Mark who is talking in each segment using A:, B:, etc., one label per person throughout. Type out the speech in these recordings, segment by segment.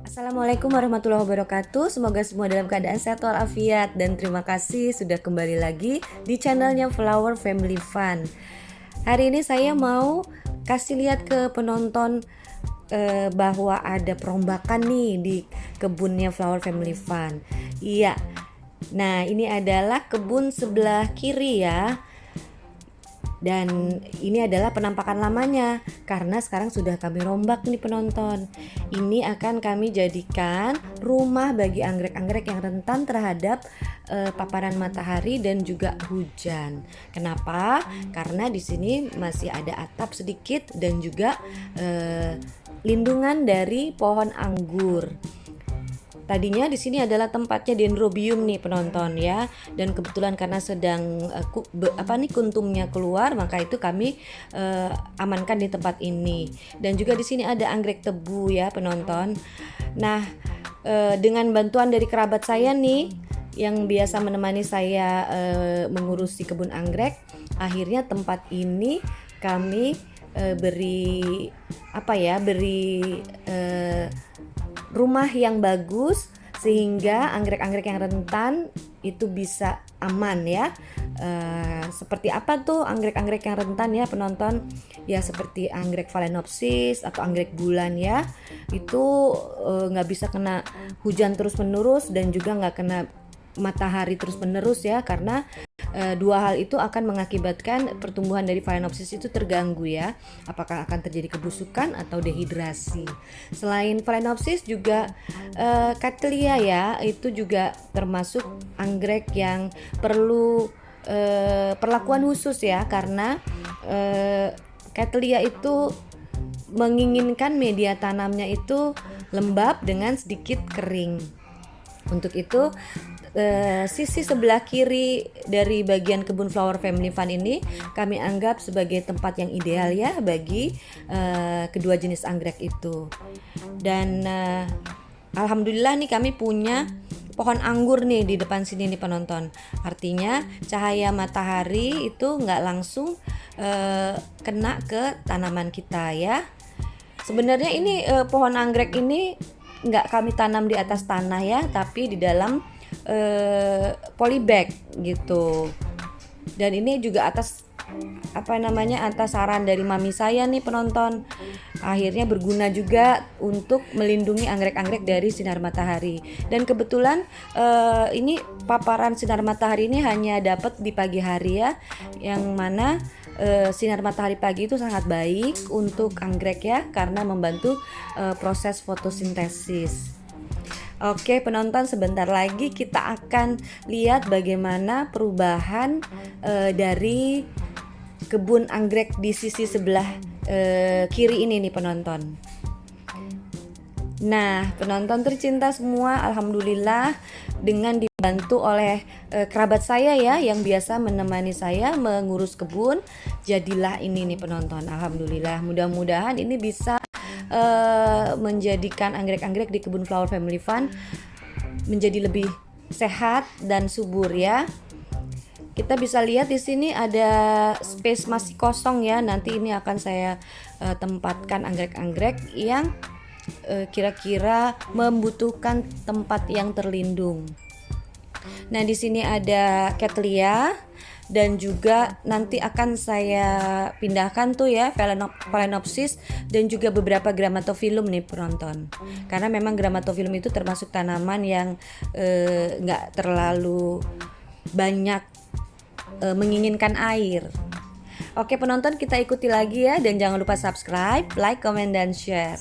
A: Assalamualaikum warahmatullahi wabarakatuh. Semoga semua dalam keadaan sehat walafiat. Dan terima kasih sudah kembali lagi di channelnya Flower Family Fun. Hari ini saya mau kasih lihat ke penonton bahwa ada perombakan nih di kebunnya Flower Family Fun. Iya. Nah, ini adalah kebun sebelah kiri ya. Dan ini adalah penampakan lamanya, karena sekarang sudah kami rombak nih penonton. Ini akan kami jadikan rumah bagi anggrek-anggrek yang rentan terhadap paparan matahari dan juga hujan. Kenapa? Karena di sini masih ada atap sedikit dan juga lindungan dari pohon anggur. Tadinya di sini adalah tempatnya dendrobium nih penonton ya, dan kebetulan karena sedang kuntumnya keluar, maka itu kami amankan di tempat ini. Dan juga di sini ada anggrek tebu ya penonton. Nah, dengan bantuan dari kerabat saya nih yang biasa menemani saya mengurusi kebun anggrek, akhirnya tempat ini kami beri rumah yang bagus sehingga anggrek-anggrek yang rentan itu bisa aman ya. Seperti apa tuh anggrek-anggrek yang rentan ya penonton? Ya seperti anggrek phalaenopsis atau anggrek bulan ya. Itu nggak bisa kena hujan terus-menerus dan juga nggak kena matahari terus-menerus ya, karena dua hal itu akan mengakibatkan pertumbuhan dari phalaenopsis itu terganggu ya. Apakah akan terjadi kebusukan atau dehidrasi. Selain phalaenopsis juga Cattleya ya, itu juga termasuk anggrek yang perlu perlakuan khusus ya, karena Cattleya itu menginginkan media tanamnya itu lembab dengan sedikit kering. Untuk itu sisi sebelah kiri dari bagian kebun Flower Family Fun ini kami anggap sebagai tempat yang ideal ya bagi kedua jenis anggrek itu. Dan alhamdulillah nih kami punya pohon anggur nih di depan sini nih penonton. Artinya cahaya matahari itu nggak langsung kena ke tanaman kita ya. Sebenarnya ini pohon anggrek ini nggak kami tanam di atas tanah ya, tapi di dalam polybag gitu. Dan ini juga atas saran dari mami saya nih penonton. Akhirnya berguna juga untuk melindungi anggrek-anggrek dari sinar matahari. Dan kebetulan ini paparan sinar matahari ini hanya dapat di pagi hari ya, yang mana sinar matahari pagi itu sangat baik untuk anggrek ya, karena membantu proses fotosintesis. Oke penonton, sebentar lagi kita akan lihat bagaimana perubahan dari kebun anggrek di sisi sebelah kiri ini nih penonton. Nah penonton tercinta semua, alhamdulillah dengan dibantu oleh kerabat saya ya yang biasa menemani saya mengurus kebun, jadilah ini nih penonton. Alhamdulillah, mudah-mudahan ini bisa menjadikan anggrek-anggrek di kebun Flower Family Fun menjadi lebih sehat dan subur ya. Kita bisa lihat di sini ada space masih kosong ya. Nanti ini akan saya tempatkan anggrek-anggrek yang kira-kira membutuhkan tempat yang terlindung. Nah, di sini ada Cattleya dan juga nanti akan saya pindahkan tuh ya phalaenopsis dan juga beberapa Grammatophyllum nih penonton. Karena memang Grammatophyllum itu termasuk tanaman yang nggak terlalu banyak menginginkan air. Oke penonton, kita ikuti lagi ya, dan jangan lupa subscribe, like, comment, dan share.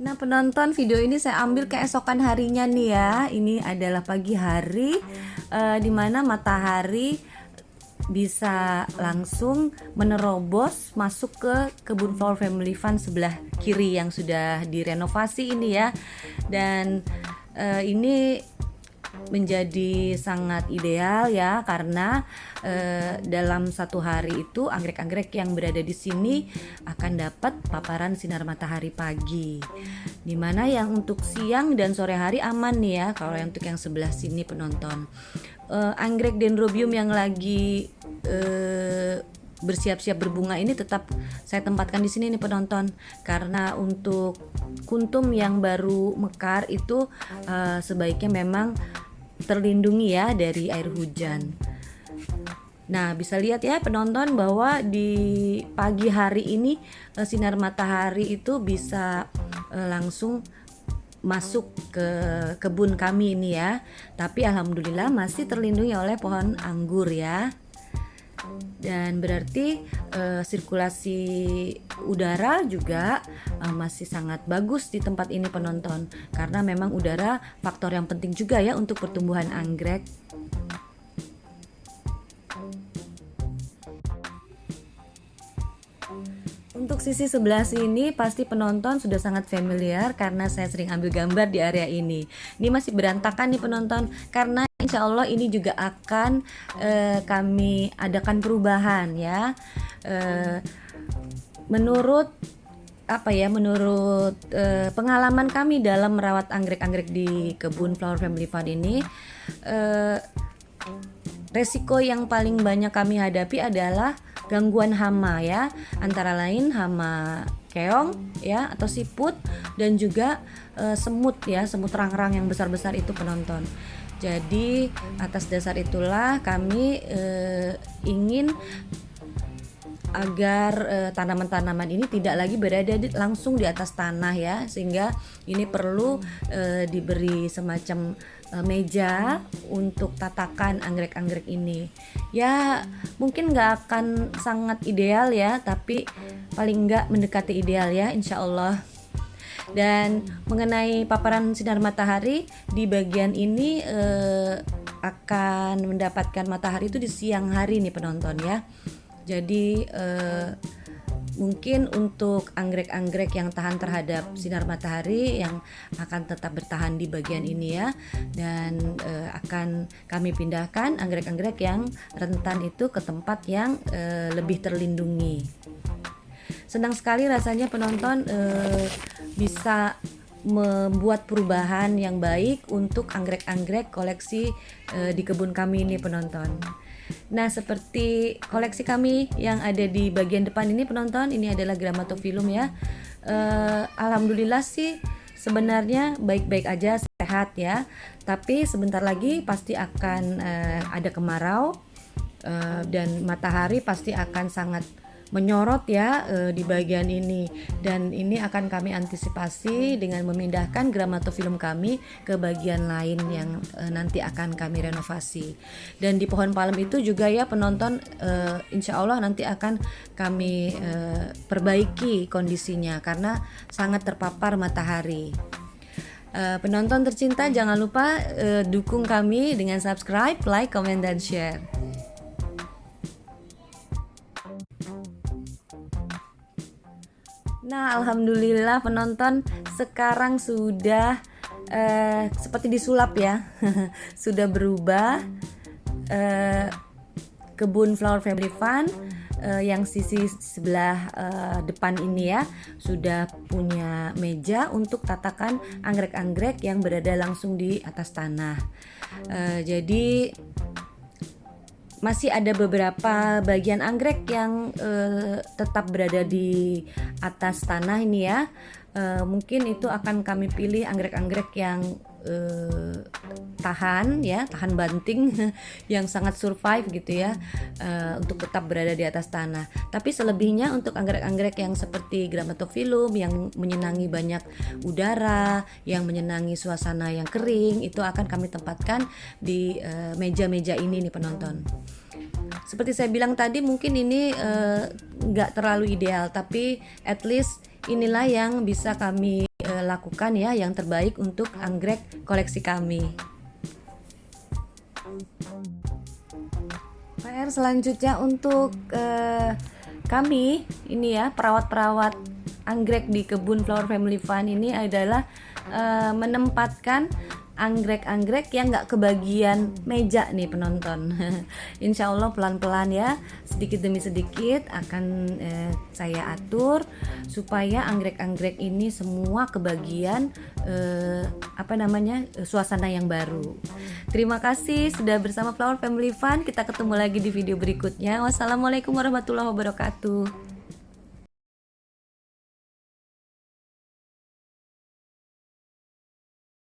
A: Nah penonton, video ini saya ambil keesokan harinya nih ya. Ini adalah pagi hari dimana matahari bisa langsung menerobos masuk ke kebun Flower Family Fun sebelah kiri yang sudah direnovasi ini ya. Dan ini menjadi sangat ideal ya, karena dalam satu hari itu anggrek-anggrek yang berada di sini akan dapat paparan sinar matahari pagi, dimana yang untuk siang dan sore hari aman nih ya. Kalau yang untuk yang sebelah sini penonton, anggrek dendrobium yang lagi bersiap-siap berbunga ini tetap saya tempatkan di sini nih penonton, karena untuk kuntum yang baru mekar itu sebaiknya memang terlindungi ya dari air hujan. Nah, bisa lihat ya penonton bahwa di pagi hari ini sinar matahari itu bisa langsung masuk ke kebun kami ini ya. Tapi alhamdulillah masih terlindungi oleh pohon anggur ya. Dan berarti sirkulasi udara juga masih sangat bagus di tempat ini penonton, karena memang udara faktor yang penting juga ya untuk pertumbuhan anggrek. Untuk sisi sebelah sini pasti penonton sudah sangat familiar karena saya sering ambil gambar di area ini. Ini masih berantakan nih penonton, karena insya Allah ini juga akan kami adakan perubahan ya. Menurut pengalaman kami dalam merawat anggrek-anggrek di kebun Flower Family Fund ini, resiko yang paling banyak kami hadapi adalah gangguan hama ya, antara lain hama keong ya atau siput, dan juga semut ya, semut rangrang yang besar-besar itu penonton. Jadi atas dasar itulah kami ingin agar tanaman-tanaman ini tidak lagi berada langsung di atas tanah ya, sehingga ini perlu diberi semacam meja untuk tatakan anggrek-anggrek ini. Ya mungkin nggak akan sangat ideal ya, tapi paling nggak mendekati ideal ya insya Allah. Dan mengenai paparan sinar matahari, di bagian ini akan mendapatkan matahari itu di siang hari nih penonton ya. Jadi mungkin untuk anggrek-anggrek yang tahan terhadap sinar matahari yang akan tetap bertahan di bagian ini ya, dan akan kami pindahkan anggrek-anggrek yang rentan itu ke tempat yang lebih terlindungi. Senang sekali rasanya penonton bisa membuat perubahan yang baik untuk anggrek-anggrek koleksi di kebun kami ini penonton. Nah, seperti koleksi kami yang ada di bagian depan ini penonton, ini adalah Grammatophyllum ya. Alhamdulillah sih sebenarnya baik-baik aja, sehat ya. Tapi sebentar lagi pasti akan ada kemarau dan matahari pasti akan sangat menyorot ya di bagian ini, dan ini akan kami antisipasi dengan memindahkan Grammatophyllum kami ke bagian lain yang nanti akan kami renovasi. Dan di pohon palem itu juga ya penonton, insya Allah nanti akan kami perbaiki kondisinya karena sangat terpapar matahari. Penonton tercinta, jangan lupa dukung kami dengan subscribe, like, comment, dan share. Nah, alhamdulillah penonton, sekarang sudah seperti disulap ya. Sudah berubah. Kebun Flower Family Fund yang sisi sebelah depan ini ya sudah punya meja untuk tatakan anggrek-anggrek yang berada langsung di atas tanah. Jadi masih ada beberapa bagian anggrek yang tetap berada di atas tanah ini ya. Mungkin itu akan kami pilih anggrek-anggrek yang tahan banting yang sangat survive gitu ya, untuk tetap berada di atas tanah. Tapi selebihnya untuk anggrek-anggrek yang seperti Grammatophyllum yang menyenangi banyak udara, yang menyenangi suasana yang kering, itu akan kami tempatkan di meja-meja ini nih penonton. Seperti saya bilang tadi, mungkin ini nggak terlalu ideal, tapi at least inilah yang bisa kami lakukan ya, yang terbaik untuk anggrek koleksi kami. PR selanjutnya untuk kami ini ya, perawat-perawat anggrek di kebun Flower Family Fund ini adalah menempatkan anggrek-anggrek yang nggak kebagian meja nih penonton. Insya Allah pelan-pelan ya, sedikit demi sedikit akan saya atur supaya anggrek-anggrek ini semua kebagian suasana yang baru. Terima kasih sudah bersama Flower Family Fun. Kita ketemu lagi di video berikutnya. Wassalamualaikum warahmatullahi wabarakatuh.